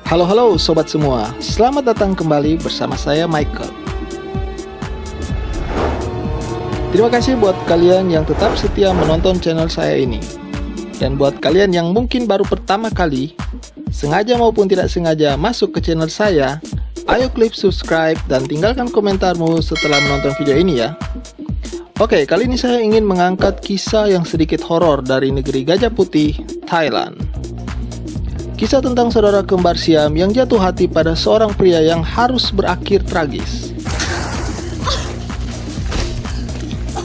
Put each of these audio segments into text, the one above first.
Halo sobat semua, selamat datang kembali bersama saya Michael. Terima kasih buat kalian yang tetap setia menonton channel saya ini. Dan buat kalian yang mungkin baru pertama kali, sengaja maupun tidak sengaja masuk ke channel saya, ayo klik subscribe dan tinggalkan komentarmu setelah menonton video ini ya. Oke, kali ini saya ingin mengangkat kisah yang sedikit horor dari negeri Gajah Putih, Thailand. Kisah tentang saudara kembar Siam yang jatuh hati pada seorang pria yang harus berakhir tragis.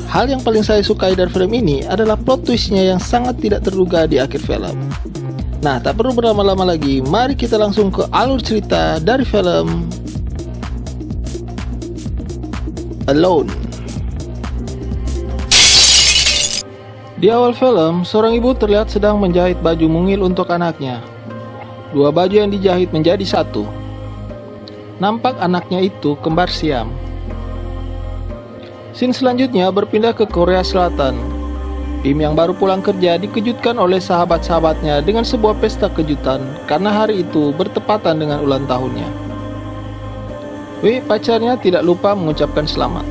Hal yang paling saya sukai dari film ini adalah plot twistnya yang sangat tidak terduga di akhir film. Nah, tak perlu berlama-lama lagi, mari kita langsung ke alur cerita dari film Alone. Di awal film, seorang ibu terlihat sedang menjahit baju mungil untuk anaknya. Dua baju yang dijahit menjadi satu. Nampak anaknya itu kembar Siam. Scene selanjutnya berpindah ke Korea Selatan. Pim yang baru pulang kerja dikejutkan oleh sahabat-sahabatnya dengan sebuah pesta kejutan karena hari itu bertepatan dengan ulang tahunnya. Wei, pacarnya, tidak lupa mengucapkan selamat.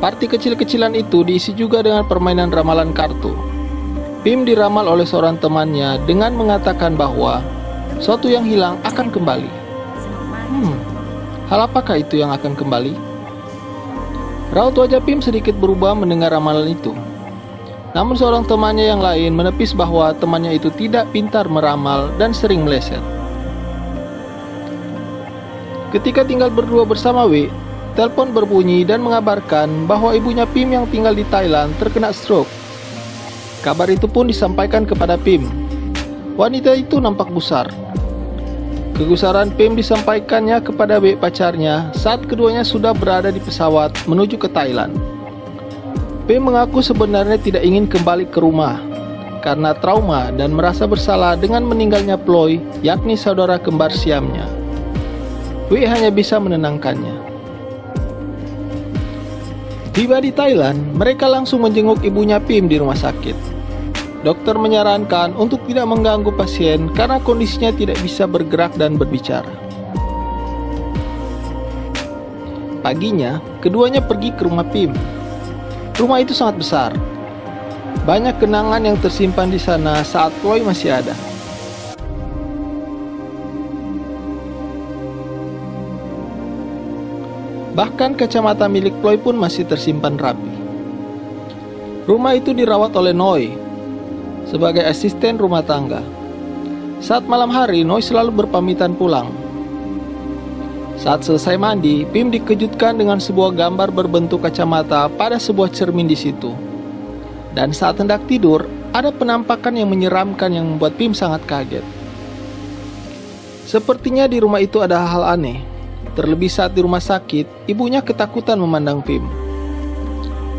Parti kecil-kecilan itu diisi juga dengan permainan ramalan kartu. Pim diramal oleh seorang temannya dengan mengatakan bahwa sesuatu yang hilang akan kembali. Hal apakah itu yang akan kembali? Raut wajah Pim sedikit berubah mendengar ramalan itu. Namun seorang temannya yang lain menepis bahwa temannya itu tidak pintar meramal dan sering meleset. Ketika tinggal berdua bersama Wei, telepon berbunyi dan mengabarkan bahwa ibunya Pim yang tinggal di Thailand terkena stroke. Kabar itu pun disampaikan kepada Pim. Wanita itu nampak gusar. Kegusaran Pim disampaikannya kepada Wei, pacarnya, saat keduanya sudah berada di pesawat menuju ke Thailand. Pim mengaku sebenarnya tidak ingin kembali ke rumah karena trauma dan merasa bersalah dengan meninggalnya Ploy, yakni saudara kembar Siamnya. Wei hanya bisa menenangkannya. Tiba di Thailand, mereka langsung menjenguk ibunya Pim di rumah sakit. Dokter menyarankan untuk tidak mengganggu pasien karena kondisinya tidak bisa bergerak dan berbicara. Paginya, keduanya pergi ke rumah Pim. Rumah itu sangat besar. Banyak kenangan yang tersimpan di sana saat Ploy masih ada. Bahkan kacamata milik Ploy pun masih tersimpan rapi. Rumah itu dirawat oleh Noi sebagai asisten rumah tangga. Saat malam hari, Noi selalu berpamitan pulang. Saat selesai mandi, Pim dikejutkan dengan sebuah gambar berbentuk kacamata pada sebuah cermin di situ. Dan saat hendak tidur, ada penampakan yang menyeramkan yang membuat Pim sangat kaget. Sepertinya di rumah itu ada hal aneh. Terlebih saat di rumah sakit, ibunya ketakutan memandang Pim.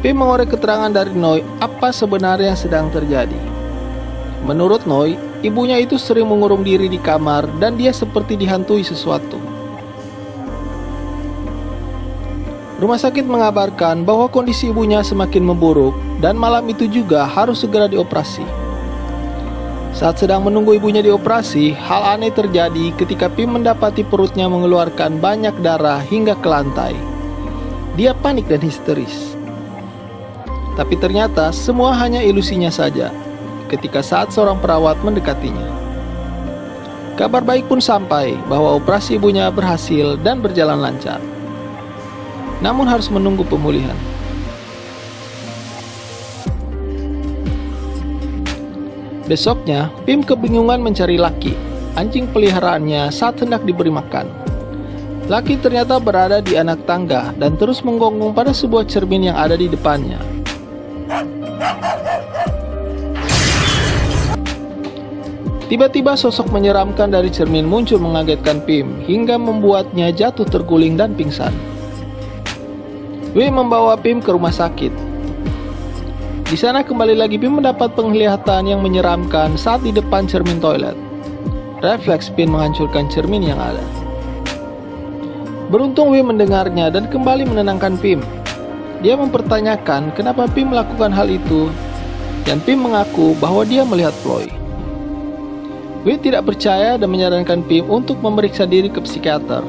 Pim mengorek keterangan dari Noi apa sebenarnya yang sedang terjadi. Menurut Noi, ibunya itu sering mengurung diri di kamar dan dia seperti dihantui sesuatu. Rumah sakit mengabarkan bahwa kondisi ibunya semakin memburuk dan malam itu juga harus segera dioperasi. Saat sedang menunggu ibunya dioperasi, hal aneh terjadi ketika Pim mendapati perutnya mengeluarkan banyak darah hingga ke lantai. Dia panik dan histeris. Tapi ternyata semua hanya ilusinya saja ketika saat seorang perawat mendekatinya. Kabar baik pun sampai bahwa operasi ibunya berhasil dan berjalan lancar. Namun harus menunggu pemulihan. Besoknya, Pim kebingungan mencari Lucky, anjing peliharaannya, saat hendak diberi makan. Lucky ternyata berada di anak tangga dan terus menggonggong pada sebuah cermin yang ada di depannya. Tiba-tiba sosok menyeramkan dari cermin muncul mengagetkan Pim hingga membuatnya jatuh terguling dan pingsan. Wei membawa Pim ke rumah sakit. Di sana kembali lagi Pim mendapat penglihatan yang menyeramkan saat di depan cermin toilet. Refleks Pim menghancurkan cermin yang ada. Beruntung Wei mendengarnya dan kembali menenangkan Pim. Dia mempertanyakan kenapa Pim melakukan hal itu, dan Pim mengaku bahwa dia melihat Ploy. Wi tidak percaya dan menyarankan Pim untuk memeriksa diri ke psikiater.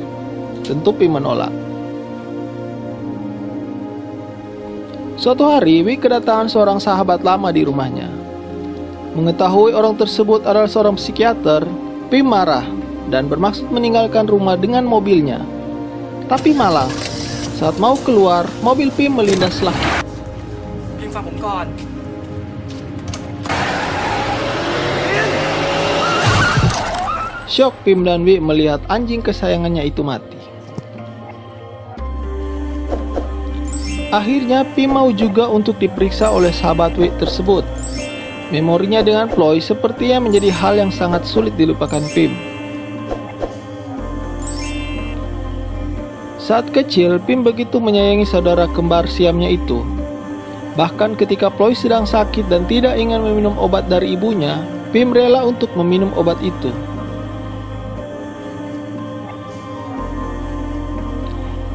Tentu Pim menolak. Suatu hari, Wi kedatangan seorang sahabat lama di rumahnya. Mengetahui orang tersebut adalah seorang psikiater, Pim marah dan bermaksud meninggalkan rumah dengan mobilnya. Tapi malang, saat mau keluar, mobil Pim melindas lagi. Pim,ฟังผมก่อน Syok Pim dan Wi melihat anjing kesayangannya itu mati. Akhirnya Pim mau juga untuk diperiksa oleh sahabat Wi tersebut. Memorinya dengan Ploy sepertinya menjadi hal yang sangat sulit dilupakan Pim. Saat kecil, Pim begitu menyayangi saudara kembar siamnya itu. Bahkan ketika Ploy sedang sakit dan tidak ingin meminum obat dari ibunya, Pim rela untuk meminum obat itu.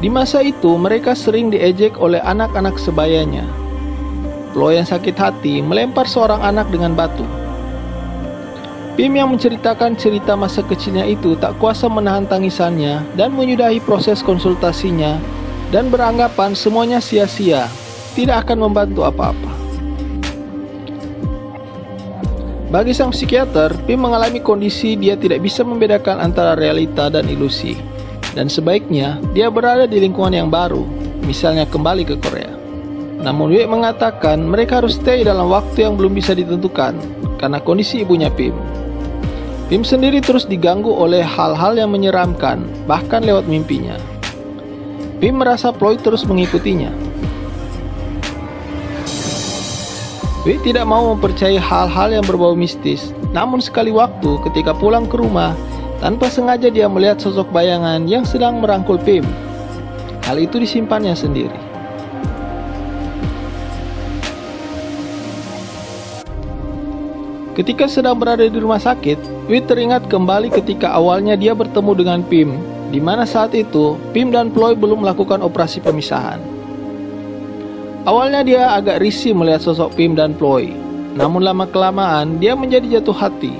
Di masa itu, mereka sering diejek oleh anak-anak sebayanya. Ploy yang sakit hati melempar seorang anak dengan batu. Pim yang menceritakan cerita masa kecilnya itu tak kuasa menahan tangisannya dan menyudahi proses konsultasinya dan beranggapan semuanya sia-sia, tidak akan membantu apa-apa. Bagi sang psikiater, Pim mengalami kondisi dia tidak bisa membedakan antara realita dan ilusi. Dan sebaiknya dia berada di lingkungan yang baru, misalnya kembali ke Korea. Namun Wi mengatakan mereka harus stay dalam waktu yang belum bisa ditentukan karena kondisi ibunya Pim. Pim sendiri terus diganggu oleh hal-hal yang menyeramkan, bahkan lewat mimpinya. Pim merasa Ploy terus mengikutinya. Wi tidak mau mempercayai hal-hal yang berbau mistis, namun sekali waktu ketika pulang ke rumah, tanpa sengaja dia melihat sosok bayangan yang sedang merangkul Pim. Hal itu disimpannya sendiri. Ketika sedang berada di rumah sakit, Wi teringat kembali ketika awalnya dia bertemu dengan Pim, di mana saat itu Pim dan Ploy belum melakukan operasi pemisahan. Awalnya dia agak risih melihat sosok Pim dan Ploy, namun lama-kelamaan dia menjadi jatuh hati,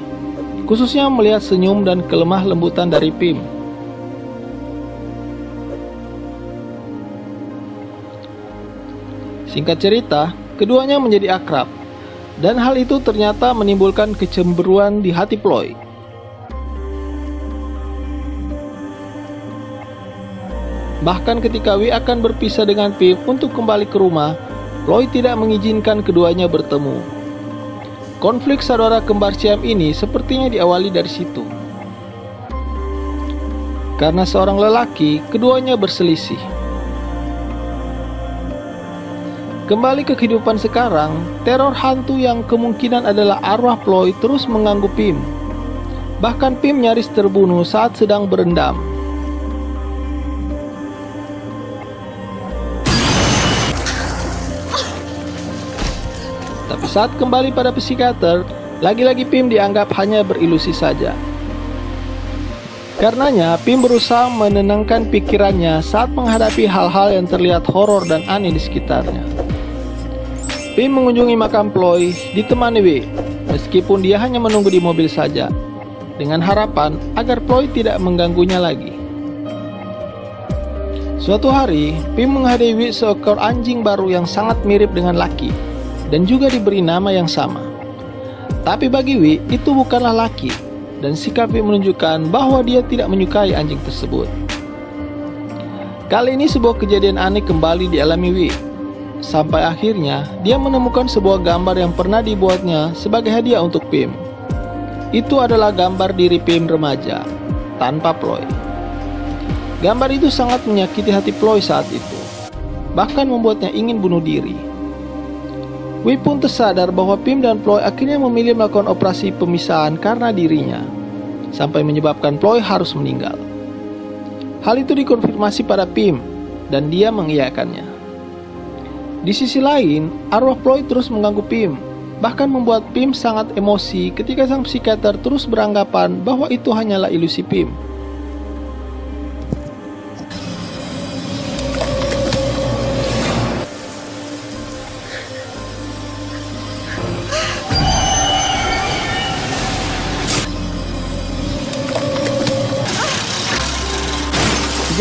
khususnya melihat senyum dan kelemah lembutan dari Pim. Singkat cerita, keduanya menjadi akrab, dan hal itu ternyata menimbulkan kecemburuan di hati Ploy. Bahkan ketika Wi akan berpisah dengan Pim untuk kembali ke rumah, Ploy tidak mengizinkan keduanya bertemu. Konflik saudara kembar siam ini sepertinya diawali dari situ. Karena seorang lelaki, keduanya berselisih. Kembali ke kehidupan sekarang, teror hantu yang kemungkinan adalah arwah Ploy terus mengganggu Pim. Bahkan Pim nyaris terbunuh saat sedang berendam. Tapi saat kembali pada psikiater, lagi-lagi Pim dianggap hanya berilusi saja. Karenanya, Pim berusaha menenangkan pikirannya saat menghadapi hal-hal yang terlihat horor dan aneh di sekitarnya. Pim mengunjungi makam Ploy ditemani Wi, meskipun dia hanya menunggu di mobil saja, dengan harapan agar Ploy tidak mengganggunya lagi. Suatu hari, Pim menghadiahi Wi seekor anjing baru yang sangat mirip dengan Lucky, dan juga diberi nama yang sama. Tapi bagi Wi, itu bukanlah Lucky, dan sikap Wi menunjukkan bahwa dia tidak menyukai anjing tersebut. Kali ini sebuah kejadian aneh kembali dialami Wi, sampai akhirnya dia menemukan sebuah gambar yang pernah dibuatnya sebagai hadiah untuk Pim. Itu adalah gambar diri Pim remaja, tanpa Ploy. Gambar itu sangat menyakiti hati Ploy saat itu, bahkan membuatnya ingin bunuh diri. Wi pun tersadar bahwa Pim dan Ploy akhirnya memilih melakukan operasi pemisahan karena dirinya, sampai menyebabkan Ploy harus meninggal. Hal itu dikonfirmasi pada Pim, dan dia mengiyakannya. Di sisi lain, arwah Ploy terus mengganggu Pim, bahkan membuat Pim sangat emosi ketika sang psikiater terus beranggapan bahwa itu hanyalah ilusi Pim.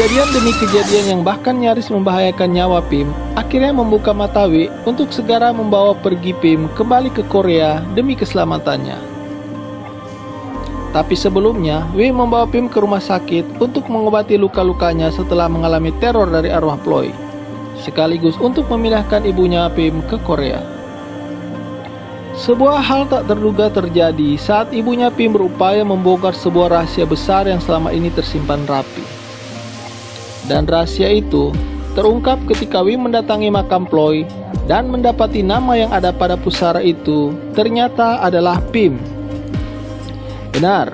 Kejadian demi kejadian yang bahkan nyaris membahayakan nyawa Pim akhirnya membuka mata Wi untuk segera membawa pergi Pim kembali ke Korea demi keselamatannya. Tapi sebelumnya, Wi membawa Pim ke rumah sakit untuk mengobati luka-lukanya setelah mengalami teror dari arwah Ploy, sekaligus untuk memindahkan ibunya Pim ke Korea. Sebuah hal tak terduga terjadi saat ibunya Pim berupaya membongkar sebuah rahasia besar yang selama ini tersimpan rapi. Dan rahasia itu terungkap ketika Wi mendatangi makam Ploy dan mendapati nama yang ada pada pusara itu ternyata adalah Pim. Benar,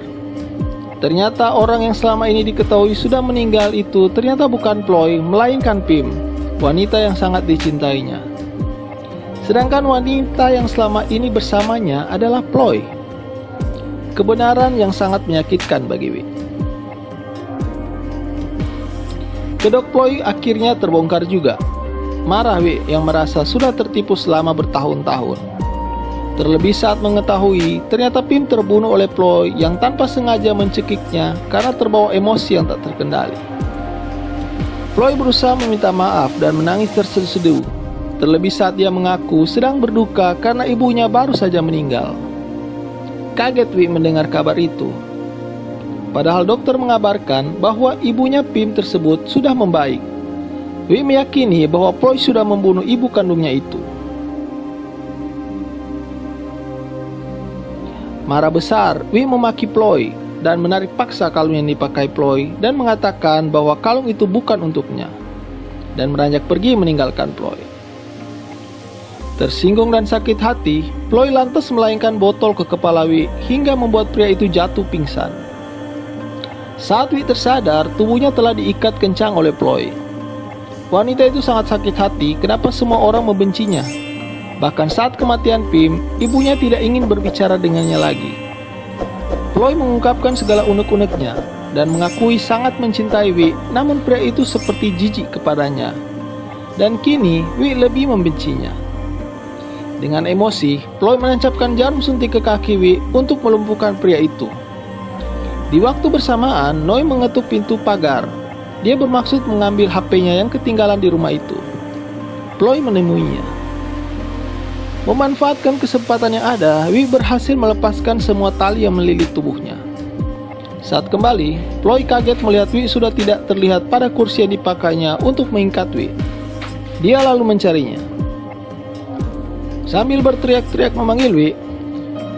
ternyata orang yang selama ini diketahui sudah meninggal itu ternyata bukan Ploy, melainkan Pim, wanita yang sangat dicintainya. Sedangkan wanita yang selama ini bersamanya adalah Ploy. Kebenaran yang sangat menyakitkan bagi Wi. Kedok Ploy akhirnya terbongkar juga. Marah Wi yang merasa sudah tertipu selama bertahun-tahun. Terlebih saat mengetahui ternyata Pim terbunuh oleh Ploy yang tanpa sengaja mencekiknya karena terbawa emosi yang tak terkendali. Ploy berusaha meminta maaf dan menangis terseduh-seduh. Terlebih saat dia mengaku sedang berduka karena ibunya baru saja meninggal. Kaget Wi mendengar kabar itu. Padahal dokter mengabarkan bahwa ibunya Pim tersebut sudah membaik. Wi meyakini bahwa Ploy sudah membunuh ibu kandungnya itu. Marah besar, Wi memaki Ploy dan menarik paksa kalung yang dipakai Ploy dan mengatakan bahwa kalung itu bukan untuknya, dan beranjak pergi meninggalkan Ploy. Tersinggung dan sakit hati, Ploy lantas melayangkan botol ke kepala Wi hingga membuat pria itu jatuh pingsan. Saat Wi tersadar, tubuhnya telah diikat kencang oleh Ploy. Wanita itu sangat sakit hati kenapa semua orang membencinya. Bahkan saat kematian Pim, ibunya tidak ingin berbicara dengannya lagi. Ploy mengungkapkan segala unek-uneknya dan mengakui sangat mencintai Wi, namun pria itu seperti jijik kepadanya. Dan kini Wi lebih membencinya. Dengan emosi, Ploy menancapkan jarum suntik ke kaki Wi untuk melumpuhkan pria itu. Di waktu bersamaan, Noi mengetuk pintu pagar. Dia bermaksud mengambil HP-nya yang ketinggalan di rumah itu. Ploy menemuinya. Memanfaatkan kesempatan yang ada, Wi berhasil melepaskan semua tali yang melilit tubuhnya. Saat kembali, Ploy kaget melihat Wi sudah tidak terlihat pada kursi yang dipakainya untuk mengikat Wi. Dia lalu mencarinya. Sambil berteriak-teriak memanggil Wi,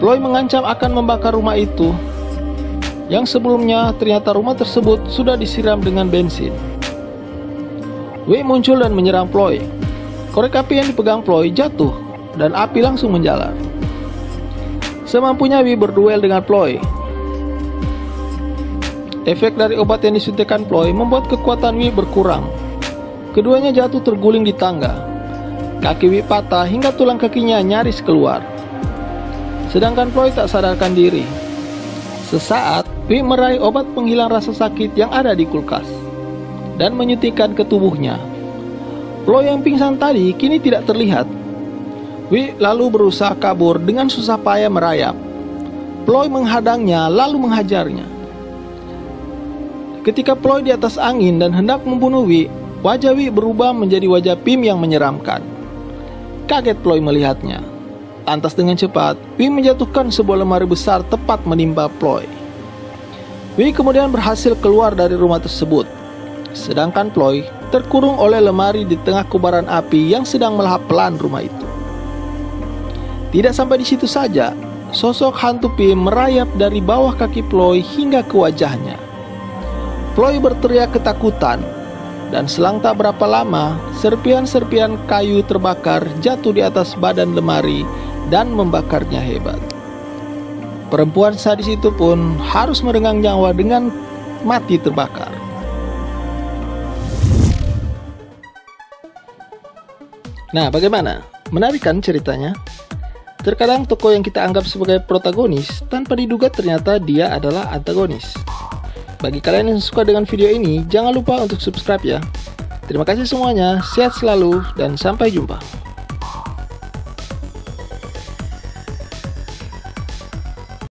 Ploy mengancam akan membakar rumah itu. Yang sebelumnya ternyata rumah tersebut sudah disiram dengan bensin. Wi muncul dan menyerang Ploy. Korek api yang dipegang Ploy jatuh dan api langsung menjalar. Semampunya Wi berduel dengan Ploy. Efek dari obat yang disuntikkan Ploy membuat kekuatan Wi berkurang. Keduanya jatuh terguling di tangga. Kaki Wi patah hingga tulang kakinya nyaris keluar. Sedangkan Ploy tak sadarkan diri. Sesaat, Wi meraih obat penghilang rasa sakit yang ada di kulkas dan menyuntikkan ke tubuhnya. Ploy yang pingsan tadi kini tidak terlihat. Wi lalu berusaha kabur dengan susah payah merayap. Ploy menghadangnya lalu menghajarnya. Ketika Ploy di atas angin dan hendak membunuh Wi, wajah Wi berubah menjadi wajah Pim yang menyeramkan. Kaget Ploy melihatnya. Lantas dengan cepat, Wi menjatuhkan sebuah lemari besar tepat menimpa Ploy. Wi kemudian berhasil keluar dari rumah tersebut. Sedangkan Ploy terkurung oleh lemari di tengah kobaran api yang sedang melahap pelan rumah itu. Tidak sampai di situ saja, sosok hantu Pim merayap dari bawah kaki Ploy hingga ke wajahnya. Ploy berteriak ketakutan, dan selang tak berapa lama, serpian-serpian kayu terbakar jatuh di atas badan lemari dan membakarnya hebat. Perempuan sadis itu pun harus merenggang nyawa dengan mati terbakar. Nah, bagaimana? Menarik kan ceritanya? Terkadang tokoh yang kita anggap sebagai protagonis tanpa diduga ternyata dia adalah antagonis. Bagi kalian yang suka dengan video ini, jangan lupa untuk subscribe ya. Terima kasih semuanya, sehat selalu, dan sampai jumpa.